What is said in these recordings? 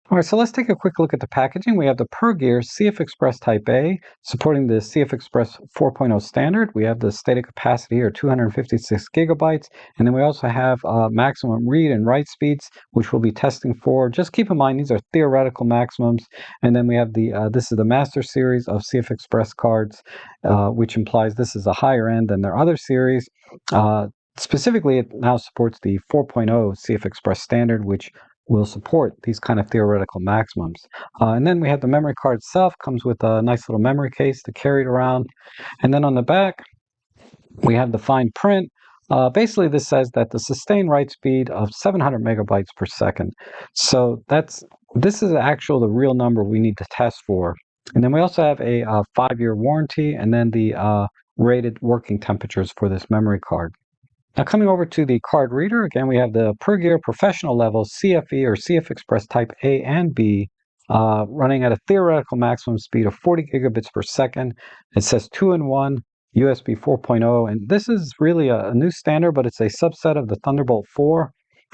All right, so let's take a quick look at the packaging. We have the Pergear CFexpress Type A, supporting the CFexpress 4.0 standard. We have the stated capacity here, 256 gigabytes, and then we also have maximum read and write speeds, which we'll be testing for. Just keep in mind, these are theoretical maximums. And then we have this is the Master Series of CFexpress cards, which implies this is a higher end than their other series. Specifically, it now supports the 4.0 CFexpress standard, which will support these kind of theoretical maximums. And then we have the memory card itself, comes with a nice little memory case to carry it around. And then on the back, we have the fine print. Basically, this says that the sustained write speed of 700 megabytes per second. So this is the real number we need to test for. And then we also have a 5-year warranty, and then the rated working temperatures for this memory card. Now coming over to the card reader, again, we have the Pergear Professional Level CFE or CFexpress Type A and B, running at a theoretical maximum speed of 40 gigabits per second. It says 2-in-1 USB 4.0, and this is really a new standard, but it's a subset of the Thunderbolt 4.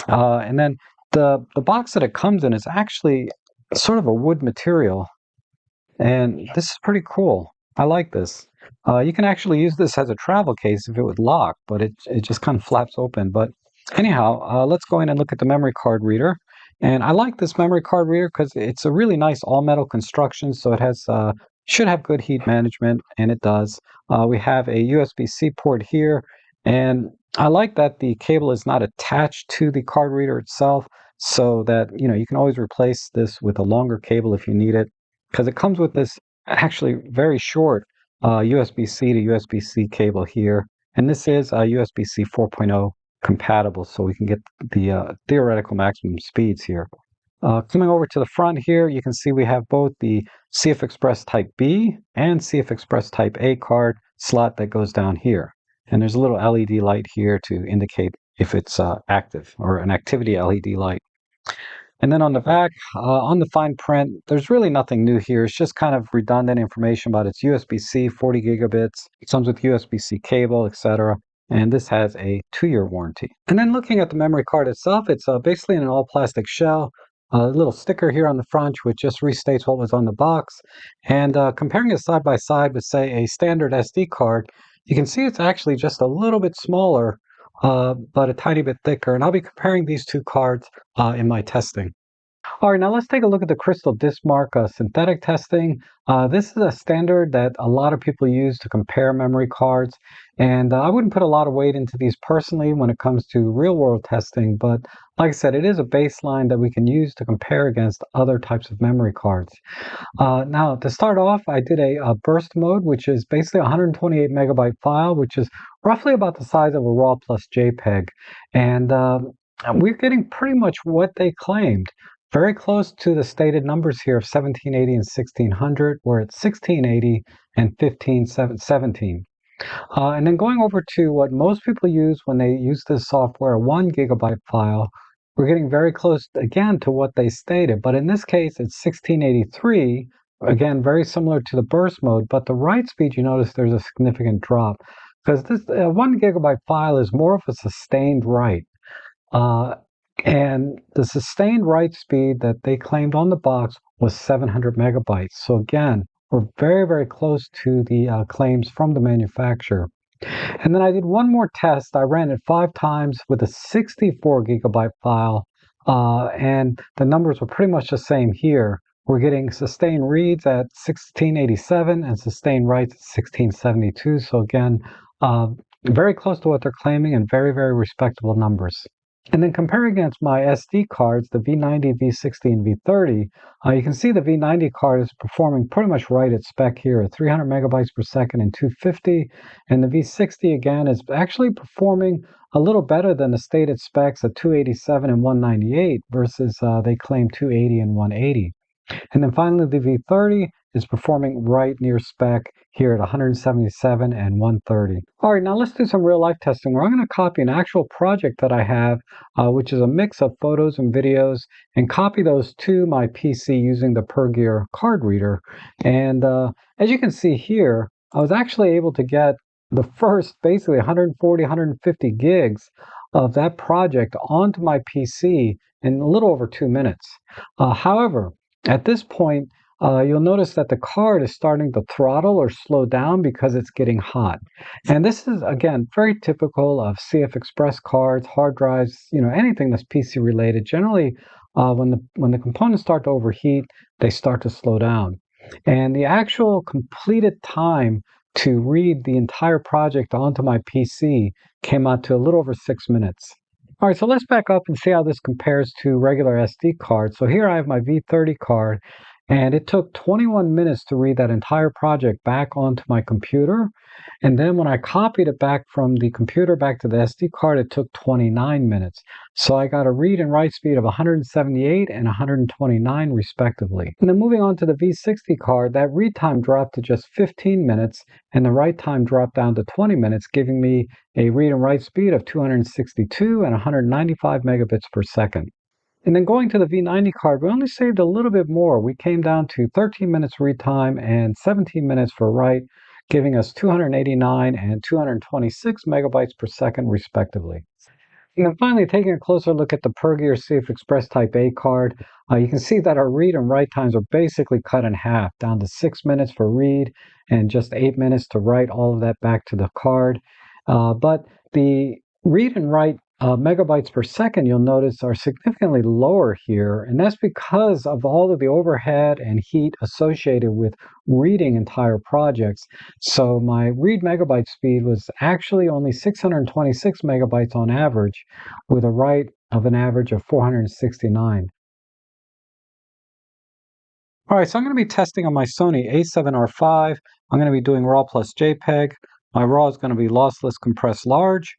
And then the box that it comes in is actually sort of a wood material, and this is pretty cool. I like this. You can actually use this as a travel case if it would lock, but it just kind of flaps open. But anyhow, let's go in and look at the memory card reader. And I like this memory card reader because it's a really nice all-metal construction, so it has should have good heat management, and it does. We have a USB-C port here, and I like that the cable is not attached to the card reader itself, so that you can always replace this with a longer cable if you need it, because it comes with this actually very short USB-C to USB-C cable here, and this is USB-C 4.0 compatible, so we can get the theoretical maximum speeds here. Coming over to the front here, you can see we have both the CFexpress Type B and CFexpress Type A card slot that goes down here, and there's a little LED light here to indicate if it's active, or an activity LED light. And then on the back, on the fine print, there's really nothing new here. It's just kind of redundant information about its USB-C, 40 gigabits. It comes with USB-C cable, etc. And this has a 2-year warranty. And then looking at the memory card itself, it's basically in an all-plastic shell. A little sticker here on the front, which just restates what was on the box. And comparing it side by side with, say, a standard SD card, you can see it's actually just a little bit smaller, but a tiny bit thicker. And I'll be comparing these two cards in my testing. All right, now let's take a look at the crystal disk mark synthetic testing. This is a standard that a lot of people use to compare memory cards, and I wouldn't put a lot of weight into these personally when it comes to real-world testing, but like I said, it is a baseline that we can use to compare against other types of memory cards. Now, to start off, I did a burst mode, which is basically a 128 megabyte file, which is roughly about the size of a RAW plus JPEG, and we're getting pretty much what they claimed. Very close to the stated numbers here of 1780 and 1600. We're at 1680 and 1517. And then going over to what most people use when they use this software, a 1 gigabyte file, we're getting very close again to what they stated. But in this case, it's 1683. Again, very similar to the burst mode, but the write speed, you notice there's a significant drop, because this 1 gigabyte file is more of a sustained write. And the sustained write speed that they claimed on the box was 700 megabytes. So again, we're very, very close to the claims from the manufacturer. And then I did one more test. I ran it 5 times with a 64 gigabyte file, and the numbers were pretty much the same here. We're getting sustained reads at 1687 and sustained writes at 1672. So again, very close to what they're claiming, and very, very respectable numbers. And then comparing against my SD cards, the V90, V60, and V30, you can see the V90 card is performing pretty much right at spec here at 300 megabytes per second and 250. And the V60, again, is actually performing a little better than the stated specs at 287 and 198 versus they claim 280 and 180. And then finally, the V30 is performing right near spec here at 177 and 130. All right, now let's do some real-life testing where I'm going to copy an actual project that I have, which is a mix of photos and videos, and copy those to my PC using the Pergear card reader. And as you can see here, I was actually able to get the first basically 140, 150 gigs of that project onto my PC in a little over 2 minutes. However, at this point, you'll notice that the card is starting to throttle or slow down because it's getting hot. And this is, again, very typical of CFexpress cards, hard drives, anything that's PC related. Generally, when the components start to overheat, they start to slow down. And the actual completed time to read the entire project onto my PC came out to a little over 6 minutes. All right, so let's back up and see how this compares to regular SD cards. So here I have my V30 card, and it took 21 minutes to read that entire project back onto my computer. And then when I copied it back from the computer back to the SD card, it took 29 minutes. So I got a read and write speed of 178 and 129 respectively. And then moving on to the V60 card, that read time dropped to just 15 minutes and the write time dropped down to 20 minutes, giving me a read and write speed of 262 and 195 megabits per second. And then going to the V90 card, we only saved a little bit more. We came down to 13 minutes read time and 17 minutes for write, giving us 289 and 226 megabytes per second, respectively. And then finally, taking a closer look at the Pergear CFexpress Type A card, you can see that our read and write times are basically cut in half, down to 6 minutes for read and just 8 minutes to write all of that back to the card. But the read and write megabytes per second, you'll notice, are significantly lower here, and that's because of all of the overhead and heat associated with reading entire projects. So my read megabyte speed was actually only 626 megabytes on average, with a write of an average of 469. All right, so I'm going to be testing on my Sony a7R5. I'm going to be doing RAW plus JPEG. My RAW is going to be lossless compressed large.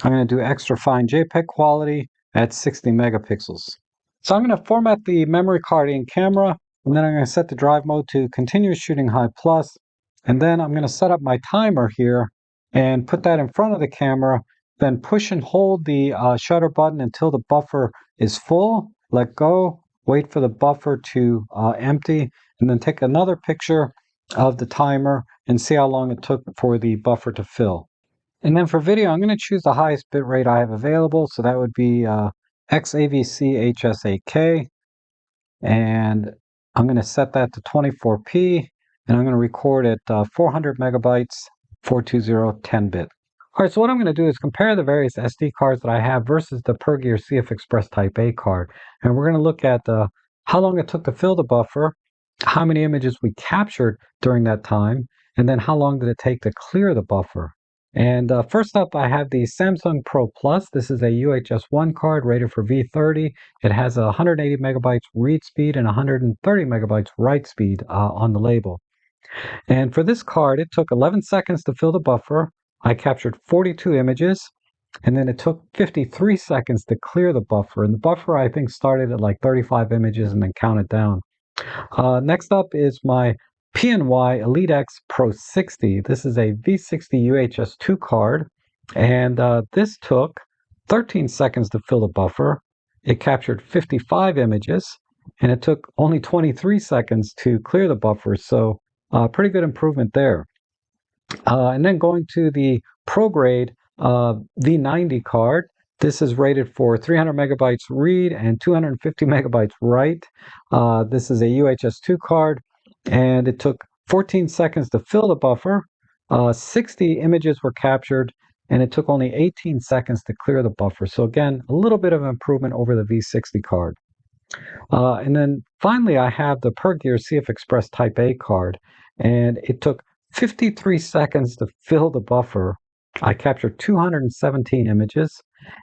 I'm going to do extra fine JPEG quality at 60 megapixels. So I'm going to format the memory card in camera, and then I'm going to set the drive mode to continuous shooting high plus, and then I'm going to set up my timer here and put that in front of the camera, then push and hold the shutter button until the buffer is full, let go, wait for the buffer to empty, and then take another picture of the timer and see how long it took for the buffer to fill. And then for video, I'm going to choose the highest bitrate I have available. So that would be XAVC HSAK. And I'm going to set that to 24p. And I'm going to record at 400 megabytes, 420 10-bit. All right, so what I'm going to do is compare the various SD cards that I have versus the Pergear CFexpress Type A card. And we're going to look at how long it took to fill the buffer, how many images we captured during that time, and then how long did it take to clear the buffer. And first up, I have the Samsung Pro Plus. This is a UHS-1 card rated for V30. It has 180 megabytes read speed and 130 megabytes write speed on the label. And for this card, it took 11 seconds to fill the buffer. I captured 42 images, and then it took 53 seconds to clear the buffer. And the buffer, I think, started at like 35 images and then counted down. Next up is my PNY Elite X Pro 60. This is a V60 UHS-2 card, and this took 13 seconds to fill the buffer. It captured 55 images, and it took only 23 seconds to clear the buffer, so pretty good improvement there. And then going to the Pro Grade V90 card, this is rated for 300 megabytes read and 250 megabytes write. This is a UHS-2 card, and it took 14 seconds to fill the buffer. 60 images were captured, and it took only 18 seconds to clear the buffer. So again, a little bit of improvement over the V60 card. And then finally, I have the Pergear CFexpress Type A card, and it took 53 seconds to fill the buffer. I captured 217 images,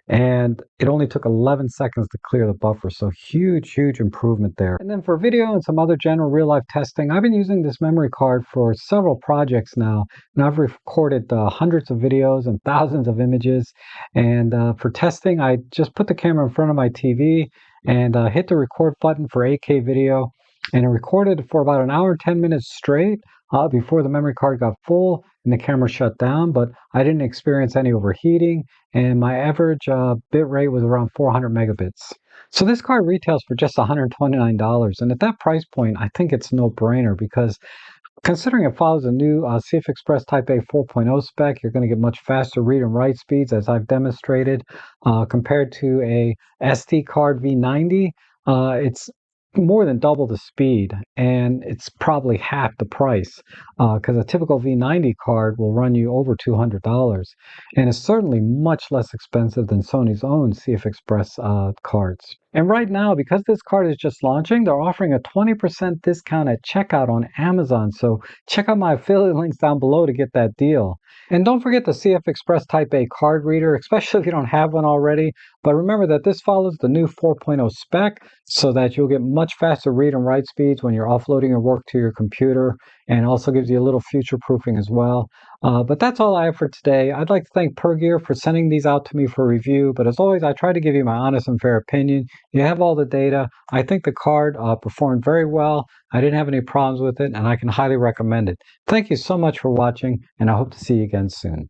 and it only took 11 seconds to clear the buffer. So huge improvement there. And then for video and some other general real-life testing, I've been using this memory card for several projects now, and I've recorded hundreds of videos and thousands of images. And for testing, I just put the camera in front of my TV and hit the record button for 8K video, and it recorded for about an hour and 10 minutes straight before the memory card got full and the camera shut down, but I didn't experience any overheating, and my average bit rate was around 400 megabits. So this card retails for just $129, and at that price point, I think it's no-brainer because Considering it follows a new CFexpress Type A 4.0 spec, you're going to get much faster read and write speeds, as I've demonstrated, compared to a SD card V90. It's more than double the speed, and it's probably half the price, because a typical V90 card will run you over $200, and it's certainly much less expensive than Sony's own CFexpress cards. And right now, because this card is just launching, they're offering a 20% discount at checkout on Amazon. So check out my affiliate links down below to get that deal. And don't forget the CFexpress Type A card reader, especially if you don't have one already. But remember that this follows the new 4.0 spec so that you'll get much faster read and write speeds when you're offloading your work to your computer, and also gives you a little future proofing as well. But that's all I have for today. I'd like to thank Pergear for sending these out to me for review. But as always, I try to give you my honest and fair opinion. You have all the data. I think the card performed very well. I didn't have any problems with it, and I can highly recommend it. Thank you so much for watching, and I hope to see you again soon.